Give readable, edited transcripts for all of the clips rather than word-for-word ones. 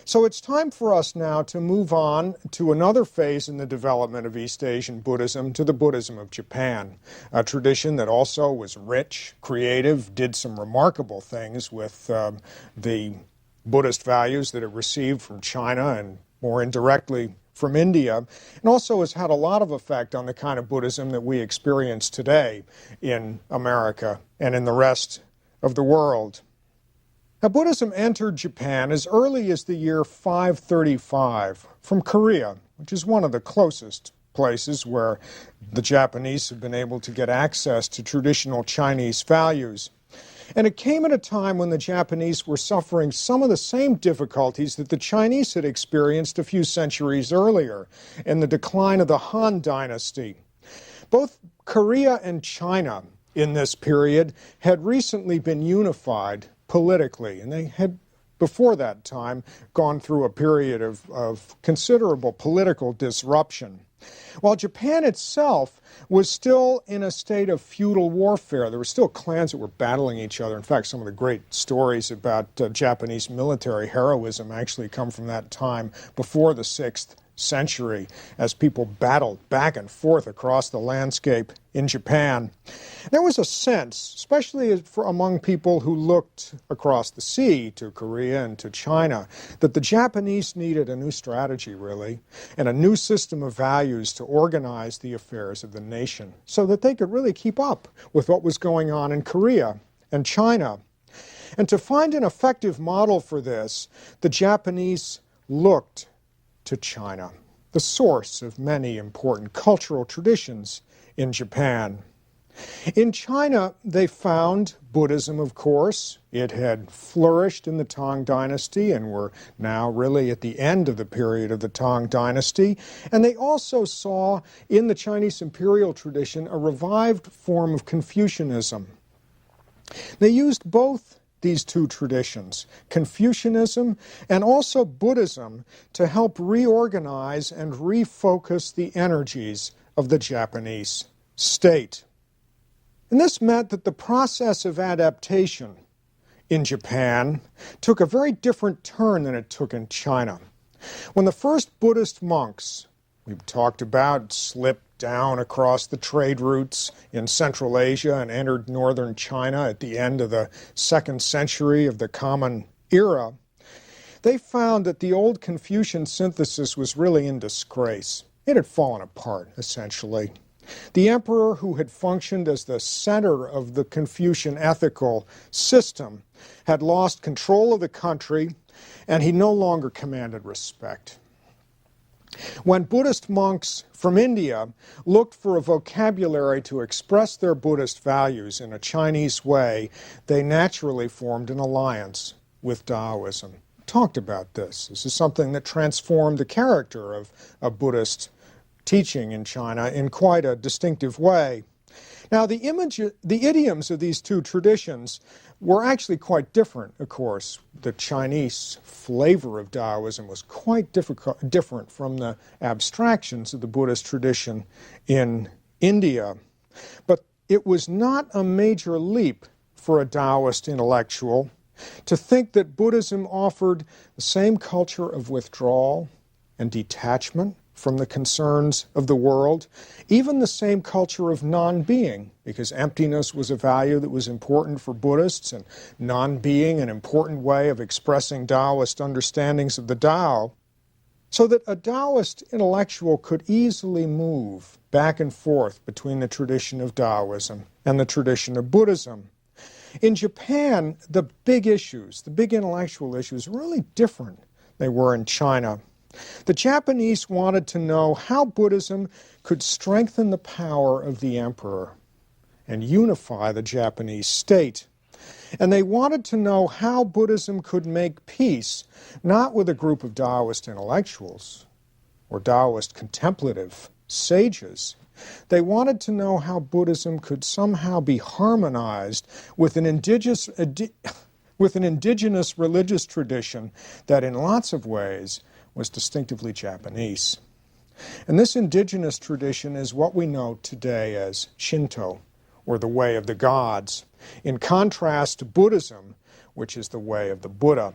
So it's time for us now to move on to another phase in the development of East Asian Buddhism, to the Buddhism of Japan, a tradition that also was rich, creative, did some remarkable things with the Buddhist values that it received from China and more indirectly from India, and also has had a lot of effect on the kind of Buddhism that we experience today in America and in the rest of the world. Now, Buddhism entered Japan as early as the year 535 from Korea, which is one of the closest places where the Japanese have been able to get access to traditional Chinese values. And it came at a time when the Japanese were suffering some of the same difficulties that the Chinese had experienced a few centuries earlier in the decline of the Han Dynasty. Both Korea and China in this period had recently been unified politically, and they had, before that time, gone through a period of considerable political disruption. While Japan itself was still in a state of feudal warfare, there were still clans that were battling each other. In fact, some of the great stories about Japanese military heroism actually come from that time before the 6th century, as people battled back and forth across the landscape in Japan. There was a sense, especially among people who looked across the sea to Korea and to China, that the Japanese needed a new strategy, really, and a new system of values to organize the affairs of the nation so that they could really keep up with what was going on in Korea and China. And to find an effective model for this, the Japanese looked to China, the source of many important cultural traditions in Japan. In China, they found Buddhism, of course. It had flourished in the Tang Dynasty, and we're now really at the end of the period of the Tang Dynasty. And they also saw in the Chinese imperial tradition a revived form of Confucianism. They used both these two traditions, Confucianism and also Buddhism, to help reorganize and refocus the energies of the Japanese state. And this meant that the process of adaptation in Japan took a very different turn than it took in China. When the first Buddhist monks we've talked about slipped down across the trade routes in Central Asia and entered northern China at the end of the 2nd century of the Common Era, they found that the old Confucian synthesis was really in disgrace. It had fallen apart, essentially. The emperor, who had functioned as the center of the Confucian ethical system, had lost control of the country, and he no longer commanded respect. When Buddhist monks from India looked for a vocabulary to express their Buddhist values in a Chinese way, they naturally formed an alliance with Taoism. Talked about this. This is something that transformed the character of Buddhist teaching in China in quite a distinctive way. Now, the idioms of these two traditions were actually quite different, of course. The Chinese flavor of Taoism was quite different from the abstractions of the Buddhist tradition in India. But it was not a major leap for a Taoist intellectual to think that Buddhism offered the same culture of withdrawal and detachment from the concerns of the world, even the same culture of non-being, because emptiness was a value that was important for Buddhists, and non-being an important way of expressing Taoist understandings of the Tao, so that a Taoist intellectual could easily move back and forth between the tradition of Taoism and the tradition of Buddhism. In Japan, the big issues, the big intellectual issues, were really different than they were in China. The Japanese wanted to know how Buddhism could strengthen the power of the emperor and unify the Japanese state. And they wanted to know how Buddhism could make peace, not with a group of Taoist intellectuals or Taoist contemplative sages. They wanted to know how Buddhism could somehow be harmonized with an indigenous religious tradition that in lots of ways was distinctively Japanese. And this indigenous tradition is what we know today as Shinto, or the way of the gods, in contrast to Buddhism, which is the way of the Buddha.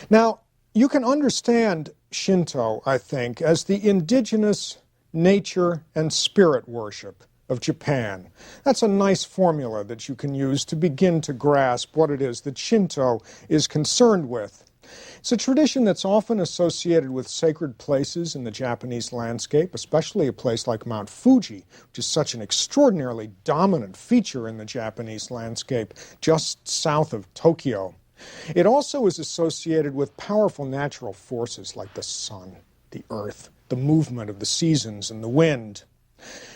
Now, You can understand Shinto, I think, as the indigenous nature and spirit worship of Japan. That's a nice formula that you can use to begin to grasp what it is that Shinto is concerned with. It's a tradition that's often associated with sacred places in the Japanese landscape, especially a place like Mount Fuji, which is such an extraordinarily dominant feature in the Japanese landscape just south of Tokyo. It also is associated with powerful natural forces like the sun, the earth, the movement of the seasons, and the wind.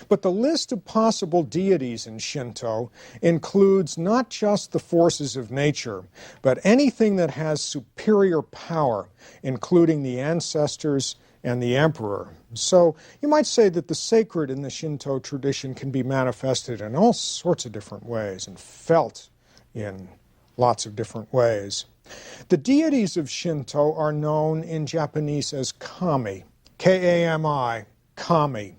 But the list of possible deities in Shinto includes not just the forces of nature, but anything that has superior power, including the ancestors and the emperor. So you might say that the sacred in the Shinto tradition can be manifested in all sorts of different ways and felt in lots of different ways. The deities of Shinto are known in Japanese as kami, K-A-M-I, kami.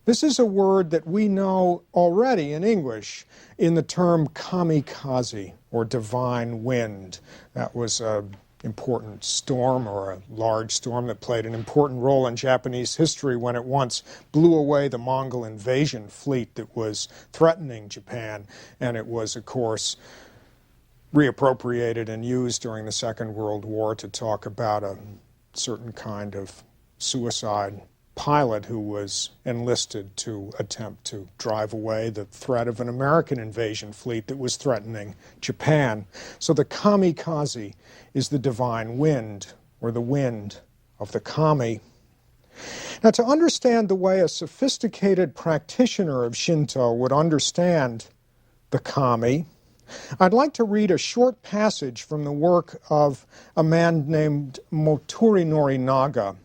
This is a word that we know already in English in the term kamikaze, or divine wind. That was an important storm, or a large storm that played an important role in Japanese history when it once blew away the Mongol invasion fleet that was threatening Japan. And it was, of course, reappropriated and used during the Second World War to talk about a certain kind of suicide pilot who was enlisted to attempt to drive away the threat of an American invasion fleet that was threatening Japan. So the kamikaze is the divine wind, or the wind of the kami. Now, to understand the way a sophisticated practitioner of Shinto would understand the kami, I'd like to read a short passage from the work of a man named Moturi Norinaga,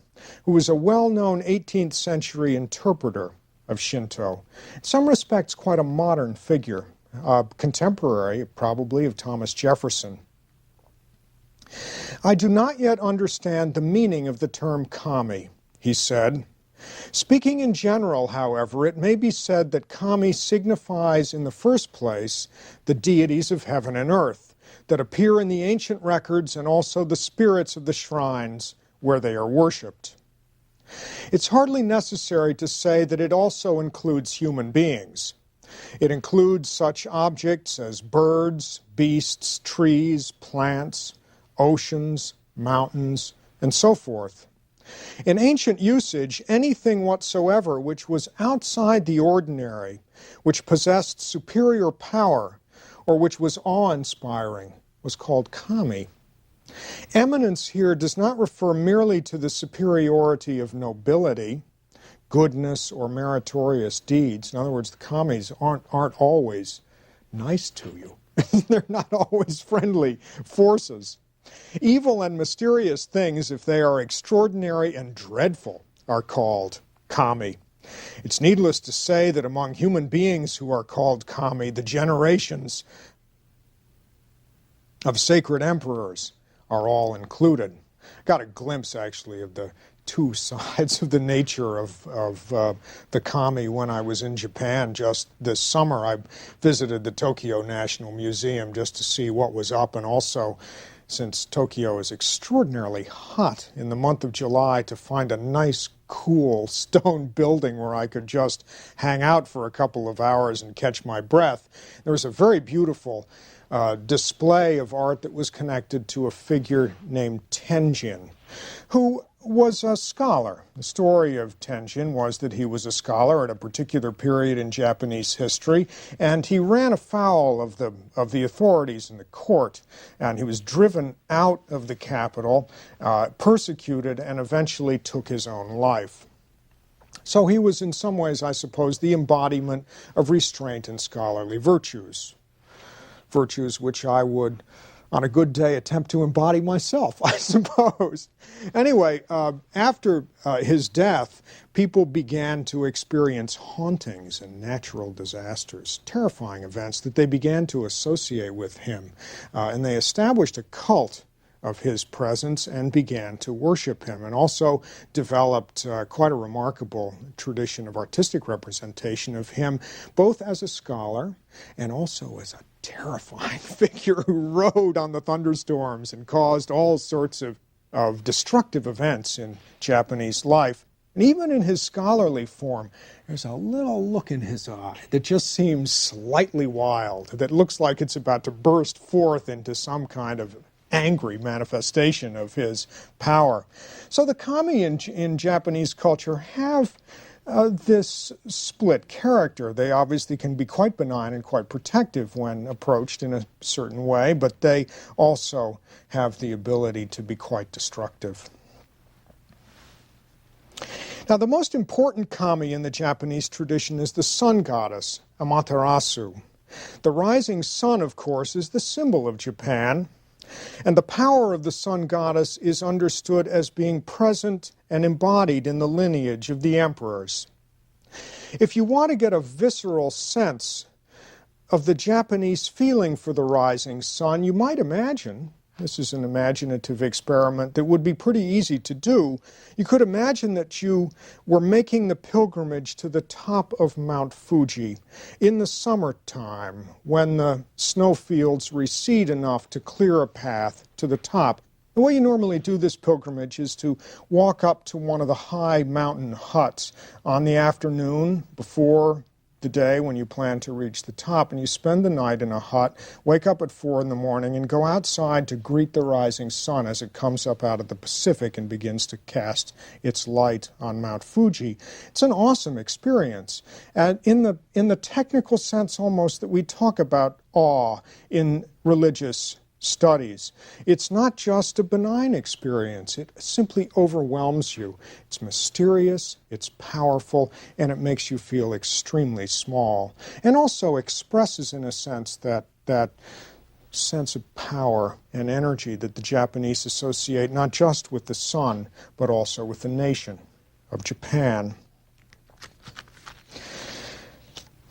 who was a well-known 18th century interpreter of Shinto. In some respects, quite a modern figure, contemporary, probably, of Thomas Jefferson. "I do not yet understand the meaning of the term kami," he said. "Speaking in general, however, it may be said that kami signifies, in the first place, the deities of heaven and earth that appear in the ancient records, and also the spirits of the shrines where they are worshipped. It's hardly necessary to say that it also includes human beings. It includes such objects as birds, beasts, trees, plants, oceans, mountains, and so forth. In ancient usage, anything whatsoever which was outside the ordinary, which possessed superior power, or which was awe-inspiring, was called kami. Eminence here does not refer merely to the superiority of nobility, goodness, or meritorious deeds. In other words, the kamis aren't always nice to you. They're not always friendly forces. Evil and mysterious things, if they are extraordinary and dreadful, are called kami. It's needless to say that among human beings who are called kami, the generations of sacred emperors are all included. Got a glimpse, actually, of the two sides of the nature of the kami when I was in Japan just this summer. I visited the Tokyo National Museum just to see what was up, and also, since Tokyo is extraordinarily hot in the month of July, to find a nice, cool stone building where I could just hang out for a couple of hours and catch my breath. There was a very beautiful display of art that was connected to a figure named Tenjin, who was a scholar. The story of Tenjin was that he was a scholar at a particular period in Japanese history, and he ran afoul of the authorities in the court, and he was driven out of the capital, persecuted, and eventually took his own life. So he was, in some ways, I suppose, the embodiment of restraint and scholarly virtues which I would, on a good day, attempt to embody myself, I suppose. Anyway, after his death, people began to experience hauntings and natural disasters, terrifying events that they began to associate with him. And they established a cult of his presence and began to worship him, and also developed quite a remarkable tradition of artistic representation of him, both as a scholar and also as a terrifying figure who rode on the thunderstorms and caused all sorts of of destructive events in Japanese life. And even in his scholarly form, there's a little look in his eye that just seems slightly wild, that looks like it's about to burst forth into some kind of angry manifestation of his power. So the kami in Japanese culture have this split character. They obviously can be quite benign and quite protective when approached in a certain way, but they also have the ability to be quite destructive. Now, the most important kami in the Japanese tradition is the sun goddess, Amaterasu. The rising sun, of course, is the symbol of Japan, and the power of the sun goddess is understood as being present and embodied in the lineage of the emperors. If you want to get a visceral sense of the Japanese feeling for the rising sun, you might imagine, this is an imaginative experiment that would be pretty easy to do, you could imagine that you were making the pilgrimage to the top of Mount Fuji in the summertime when the snowfields recede enough to clear a path to the top. The way you normally do this pilgrimage is to walk up to one of the high mountain huts on the afternoon before the day when you plan to reach the top, and you spend the night in a hut, wake up at 4 in the morning, and go outside to greet the rising sun as it comes up out of the Pacific and begins to cast its light on Mount Fuji. It's an awesome experience, and in the technical sense almost that we talk about awe in religious studies. It's not just a benign experience. It simply overwhelms you. It's mysterious, it's powerful, and it makes you feel extremely small, and also expresses, in a sense, that sense of power and energy that the Japanese associate not just with the sun, but also with the nation of Japan.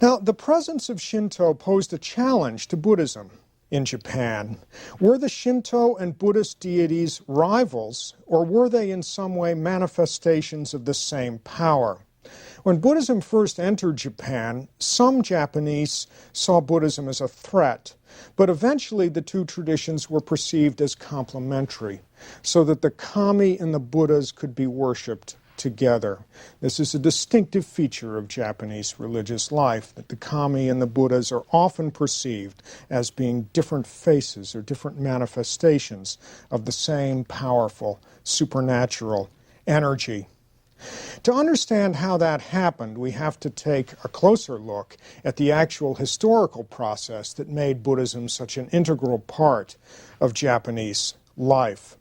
Now, the presence of Shinto posed a challenge to Buddhism in Japan. Were the Shinto and Buddhist deities rivals, or were they in some way manifestations of the same power? When Buddhism first entered Japan, some Japanese saw Buddhism as a threat, but eventually the two traditions were perceived as complementary, so that the kami and the Buddhas could be worshipped together. This is a distinctive feature of Japanese religious life, that the kami and the Buddhas are often perceived as being different faces or different manifestations of the same powerful supernatural energy. To understand how that happened, we have to take a closer look at the actual historical process that made Buddhism such an integral part of Japanese life.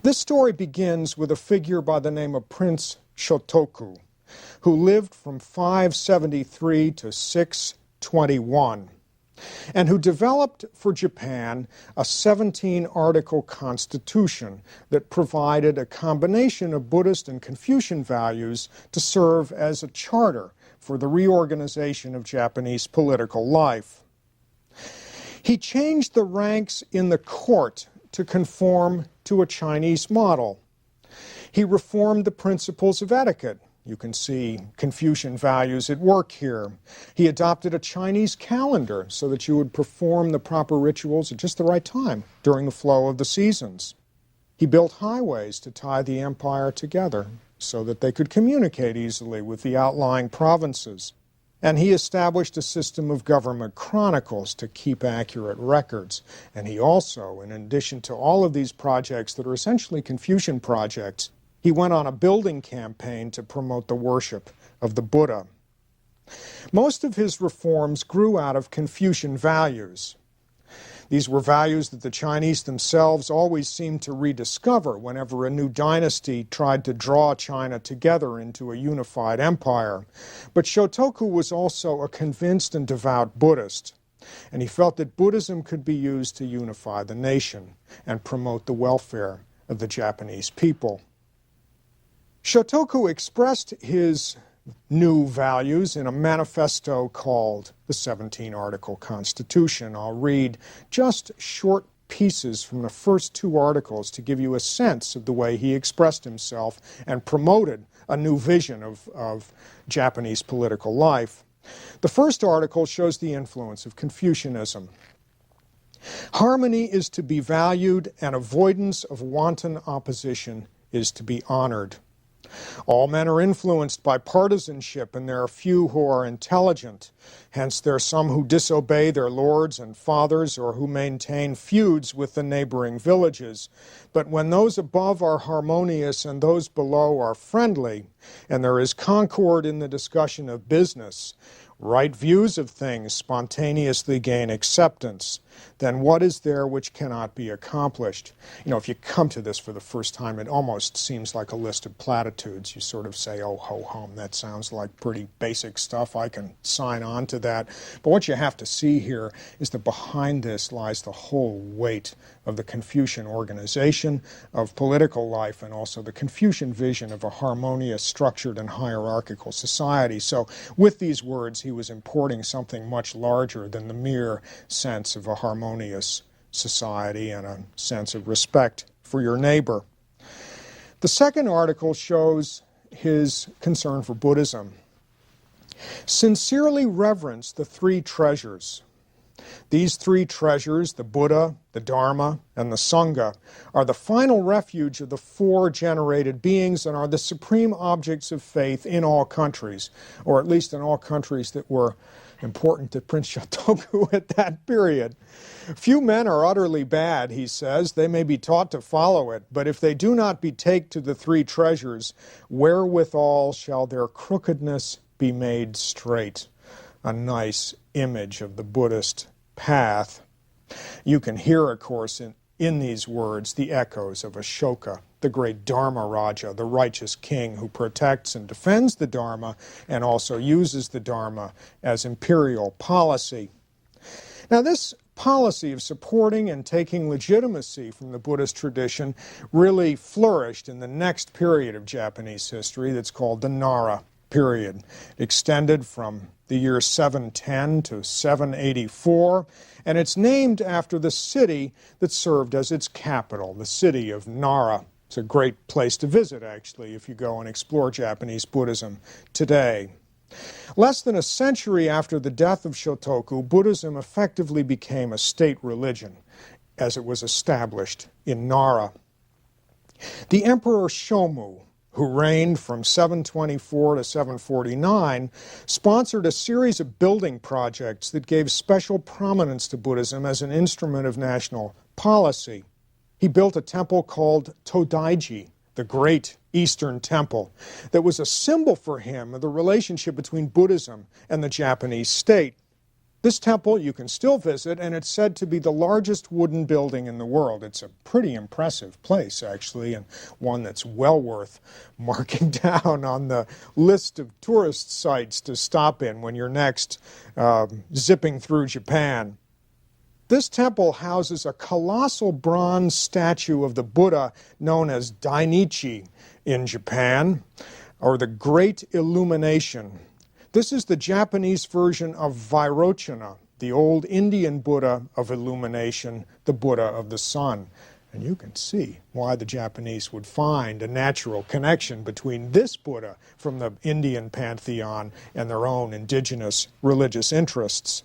This story begins with a figure by the name of Prince Shotoku, who lived from 573 to 621, and who developed for Japan a 17-article constitution that provided a combination of Buddhist and Confucian values to serve as a charter for the reorganization of Japanese political life. He changed the ranks in the court to conform to a Chinese model. He reformed the principles of etiquette. You can see Confucian values at work here. He adopted a Chinese calendar so that you would perform the proper rituals at just the right time during the flow of the seasons. He built highways to tie the empire together so that they could communicate easily with the outlying provinces. And he established a system of government chronicles to keep accurate records. And he also, in addition to all of these projects that are essentially Confucian projects, he went on a building campaign to promote the worship of the Buddha. Most of his reforms grew out of Confucian values. These were values that the Chinese themselves always seemed to rediscover whenever a new dynasty tried to draw China together into a unified empire. But Shotoku was also a convinced and devout Buddhist, and he felt that Buddhism could be used to unify the nation and promote the welfare of the Japanese people. Shotoku expressed his new values in a manifesto called the 17-Article Constitution. I'll read just short pieces from the first two articles to give you a sense of the way he expressed himself and promoted a new vision of Japanese political life. The first article shows the influence of Confucianism. Harmony is to be valued, and avoidance of wanton opposition is to be honored. All men are influenced by partisanship, and there are few who are intelligent. Hence there are some who disobey their lords and fathers, or who maintain feuds with the neighboring villages. But when those above are harmonious and those below are friendly, and there is concord in the discussion of business, right views of things spontaneously gain acceptance, then what is there which cannot be accomplished? You know, if you come to this for the first time, it almost seems like a list of platitudes. You sort of say, oh, ho hum, that sounds like pretty basic stuff. I can sign on to that. But what you have to see here is that behind this lies the whole weight of the Confucian organization of political life, and also the Confucian vision of a harmonious, structured, and hierarchical society. So with these words, he was importing something much larger than the mere sense of a harmonious society and a sense of respect for your neighbor. The second article shows his concern for Buddhism. Sincerely reverence the three treasures. These three treasures, the Buddha, the Dharma, and the Sangha, are the final refuge of the four generated beings and are the supreme objects of faith in all countries, or at least in all countries that were important to Prince Shotoku at that period. Few men are utterly bad, he says. They may be taught to follow it, but if they do not betake to the three treasures, wherewithal shall their crookedness be made straight? A nice image of the Buddhist path. You can hear, of course, in these words the echoes of Ashoka, the great Dharma Raja, the righteous king who protects and defends the Dharma and also uses the Dharma as imperial policy. Now, this policy of supporting and taking legitimacy from the Buddhist tradition really flourished in the next period of Japanese history that's called the Nara period. It extended from the year 710 to 784, and it's named after the city that served as its capital, the city of Nara. It's a great place to visit, actually, if you go and explore Japanese Buddhism today. Less than a century after the death of Shotoku, Buddhism effectively became a state religion, as it was established in Nara. The Emperor Shomu, who reigned from 724 to 749, sponsored a series of building projects that gave special prominence to Buddhism as an instrument of national policy. He built a temple called Todaiji, the Great Eastern Temple, that was a symbol for him of the relationship between Buddhism and the Japanese state. This temple you can still visit, and it's said to be the largest wooden building in the world. It's a pretty impressive place, actually, and one that's well worth marking down on the list of tourist sites to stop in when you're next zipping through Japan. This temple houses a colossal bronze statue of the Buddha known as Dainichi in Japan, or the Great Illumination. This is the Japanese version of Vairochana, the old Indian Buddha of illumination, the Buddha of the sun. And you can see why the Japanese would find a natural connection between this Buddha from the Indian pantheon and their own indigenous religious interests.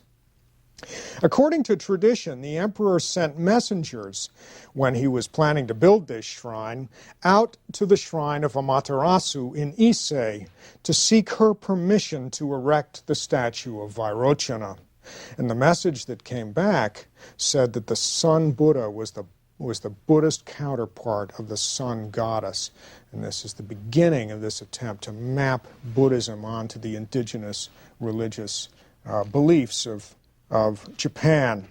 According to tradition, the emperor sent messengers, when he was planning to build this shrine, out to the shrine of Amaterasu in Ise to seek her permission to erect the statue of Vairochana. And the message that came back said that the sun Buddha was the Buddhist counterpart of the sun goddess. And this is the beginning of this attempt to map Buddhism onto the indigenous religious beliefs of Japan.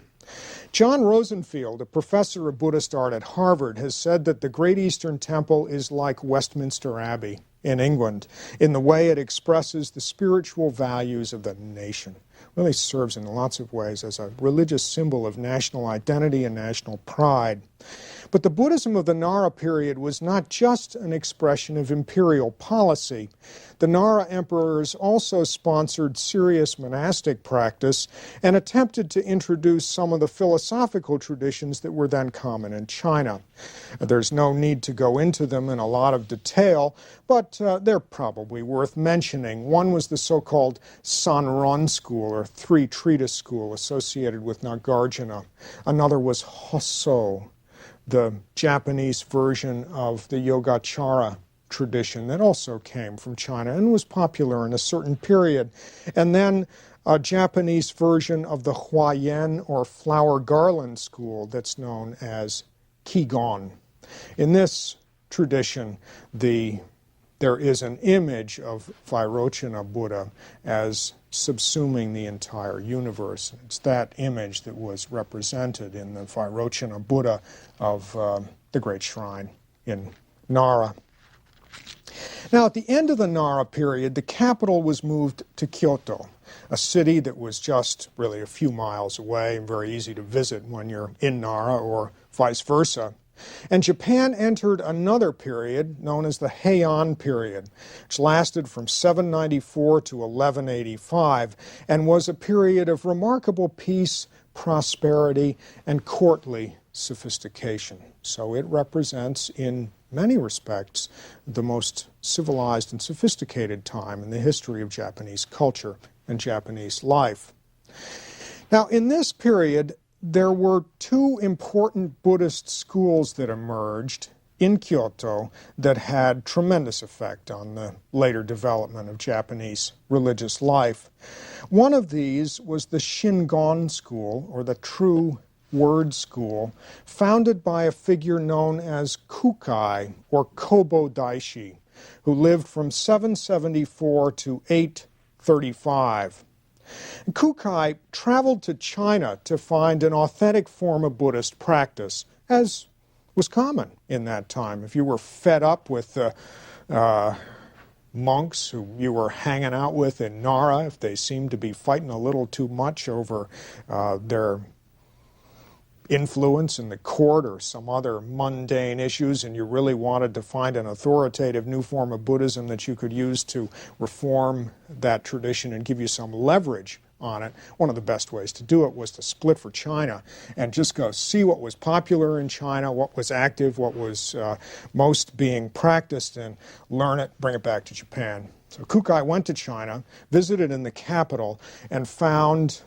John Rosenfield, a professor of Buddhist art at Harvard, has said that the Great Eastern Temple is like Westminster Abbey in England in the way it expresses the spiritual values of the nation. It really serves in lots of ways as a religious symbol of national identity and national pride. But the Buddhism of the Nara period was not just an expression of imperial policy. The Nara emperors also sponsored serious monastic practice and attempted to introduce some of the philosophical traditions that were then common in China. There's no need to go into them in a lot of detail, but they're probably worth mentioning. One was the so-called Sanron school, or three-treatise school, associated with Nagarjuna. Another was Hosso, the Japanese version of the Yogacara tradition that also came from China and was popular in a certain period. And then a Japanese version of the Huayan, or flower garland school, that's known as Qigong. In this tradition, there is an image of Vairochana Buddha as subsuming the entire universe. It's that image that was represented in the Vairochana Buddha of the Great Shrine in Nara. Now, at the end of the Nara period, the capital was moved to Kyoto, a city that was just really a few miles away and very easy to visit when you're in Nara, or vice versa. And Japan entered another period known as the Heian period, which lasted from 794 to 1185 and was a period of remarkable peace, prosperity, and courtly sophistication. So it represents, in many respects, the most civilized and sophisticated time in the history of Japanese culture and Japanese life. Now, in this period, there were two important Buddhist schools that emerged in Kyoto that had tremendous effect on the later development of Japanese religious life. One of these was the Shingon school, or the True Word School, founded by a figure known as Kukai, or Kobo Daishi, who lived from 774 to 835. Kukai traveled to China to find an authentic form of Buddhist practice, as was common in that time. If you were fed up with the monks who you were hanging out with in Nara, if they seemed to be fighting a little too much over their influence in the court or some other mundane issues, and you really wanted to find an authoritative new form of Buddhism that you could use to reform that tradition and give you some leverage on it, one of the best ways to do it was to split for China and just go see what was popular in China, what was active, what was most being practiced, and learn it, bring it back to Japan. So Kukai went to China, visited in the capital, and found,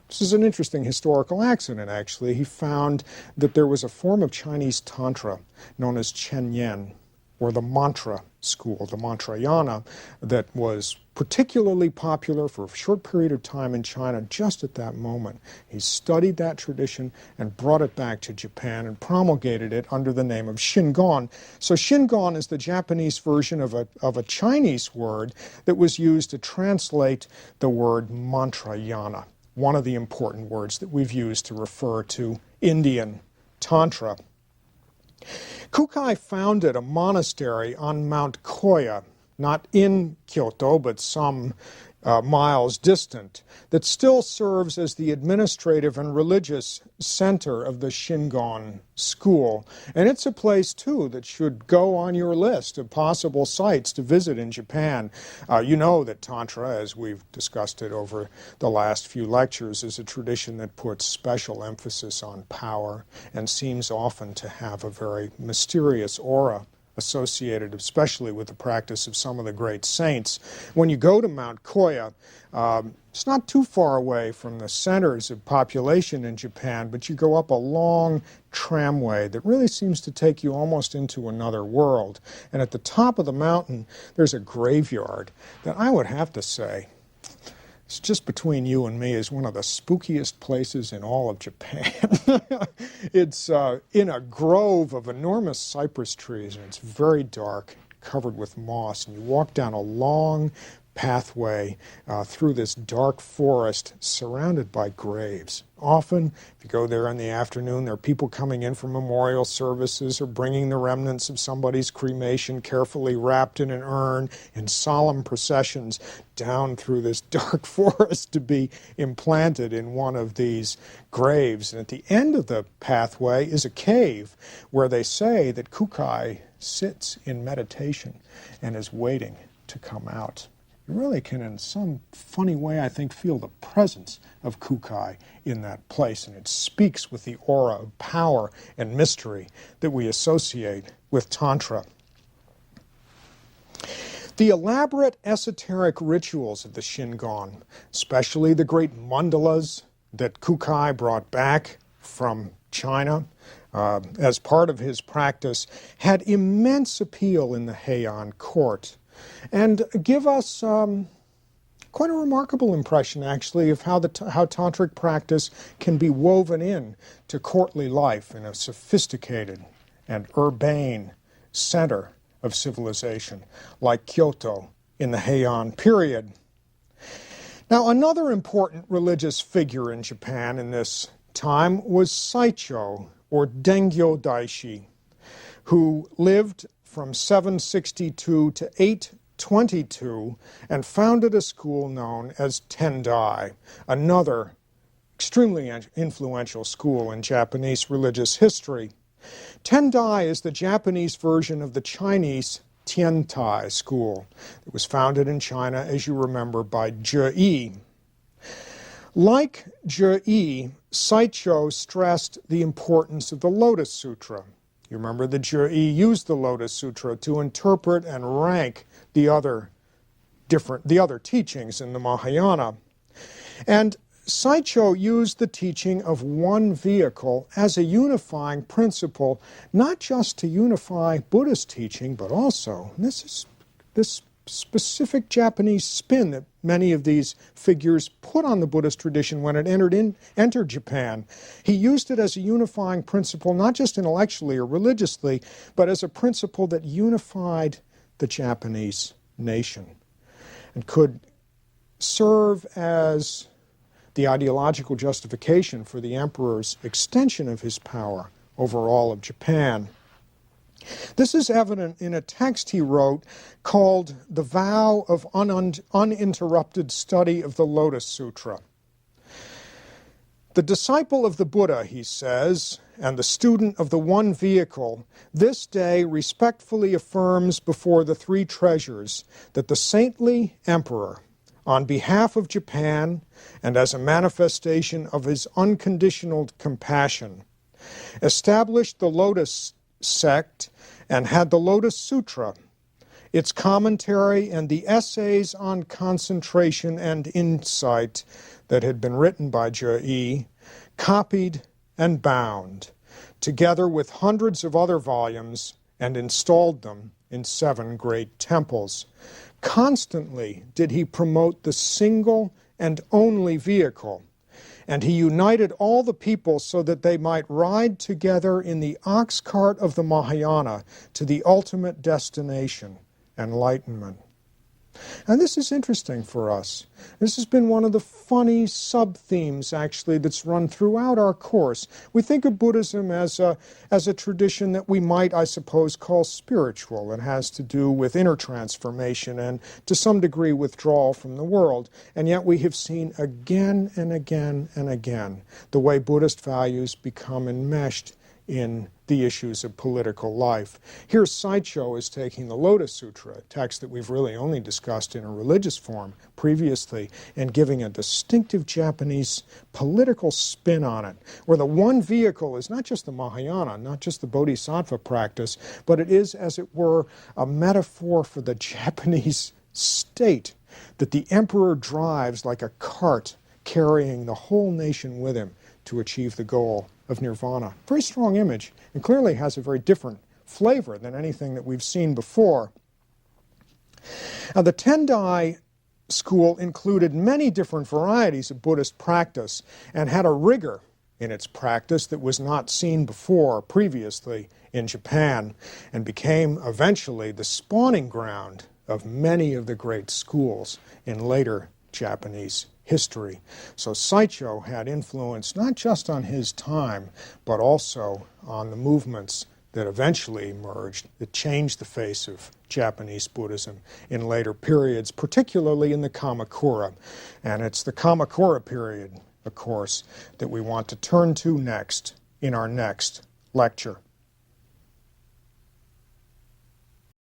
this is an interesting historical accident actually, he found that there was a form of Chinese Tantra known as Chen Yen, or the mantra school, the Mantrayana, that was particularly popular for a short period of time in China just at that moment. He studied that tradition and brought it back to Japan and promulgated it under the name of Shingon. So Shingon is the Japanese version of a Chinese word that was used to translate the word Mantrayana, one of the important words that we've used to refer to Indian Tantra. Kukai founded a monastery on Mount Koya, not in Kyoto, but some miles distant, that still serves as the administrative and religious center of the Shingon school. And it's a place, too, that should go on your list of possible sites to visit in Japan. You know that Tantra, as we've discussed it over the last few lectures, is a tradition that puts special emphasis on power and seems often to have a very mysterious aura associated especially with the practice of some of the great saints. When you go to Mount Koya, it's not too far away from the centers of population in Japan, but you go up a long tramway that really seems to take you almost into another world. And at the top of the mountain, there's a graveyard that I would have to say, it's just between you and me, is one of the spookiest places in all of Japan. It's in a grove of enormous cypress trees, and it's very dark, covered with moss. And you walk down a long pathway through this dark forest surrounded by graves. Often, if you go there in the afternoon, there are people coming in for memorial services or bringing the remnants of somebody's cremation carefully wrapped in an urn in solemn processions down through this dark forest to be implanted in one of these graves. And at the end of the pathway is a cave where they say that Kukai sits in meditation and is waiting to come out. You really can, in some funny way, I think, feel the presence of Kukai in that place, and it speaks with the aura of power and mystery that we associate with Tantra. The elaborate esoteric rituals of the Shingon, especially the great mandalas that Kukai brought back from China as part of his practice, had immense appeal in the Heian court, and give us quite a remarkable impression, actually, of how tantric practice can be woven in to courtly life in a sophisticated and urbane center of civilization, like Kyoto in the Heian period. Now, another important religious figure in Japan in this time was Saicho, or Dengyo Daishi, who lived from 762 to 822 and founded a school known as Tendai, another extremely influential school in Japanese religious history. Tendai is the Japanese version of the Chinese Tiantai school. It was founded in China, as you remember, by Zhe Yi. Like Zhe Yi, Saicho stressed the importance of the Lotus Sutra. You remember that Zhe Yi used the Lotus Sutra to interpret and rank the other teachings in the Mahayana. And Saicho used the teaching of one vehicle as a unifying principle, not just to unify Buddhist teaching, but also, and this is this specific Japanese spin that many of these figures put on the Buddhist tradition when it entered Japan. He used it as a unifying principle, not just intellectually or religiously, but as a principle that unified the Japanese nation and could serve as the ideological justification for the emperor's extension of his power over all of Japan. This is evident in a text he wrote called The Vow of Uninterrupted Study of the Lotus Sutra. The disciple of the Buddha, he says, and the student of the one vehicle, this day respectfully affirms before the three treasures that the saintly emperor, on behalf of Japan and as a manifestation of his unconditional compassion, established the Lotus sect and had the Lotus Sutra, its commentary, and the essays on concentration and insight that had been written by Zhe Yi, copied and bound, together with hundreds of other volumes, and installed them in 7 great temples. Constantly did he promote the single and only vehicle, and he united all the people so that they might ride together in the ox cart of the Mahayana to the ultimate destination, enlightenment. And this is interesting for us. This has been one of the funny sub-themes, actually, that's run throughout our course. We think of Buddhism as a tradition that we might, I suppose, call spiritual. It has to do with inner transformation and, to some degree, withdrawal from the world. And yet we have seen again and again and again the way Buddhist values become enmeshed in the issues of political life. Here Saicho is taking the Lotus Sutra, a text that we've really only discussed in a religious form previously, and giving a distinctive Japanese political spin on it, where the one vehicle is not just the Mahayana, not just the Bodhisattva practice, but it is, as it were, a metaphor for the Japanese state that the emperor drives like a cart, carrying the whole nation with him to achieve the goal of nirvana. Very strong image, and clearly has a very different flavor than anything that we've seen before. Now, the Tendai school included many different varieties of Buddhist practice and had a rigor in its practice that was not seen previously in Japan, and became eventually the spawning ground of many of the great schools in later Japanese history. So Saicho had influence not just on his time, but also on the movements that eventually emerged that changed the face of Japanese Buddhism in later periods, particularly in the Kamakura. And it's the Kamakura period, of course, that we want to turn to next in our next lecture.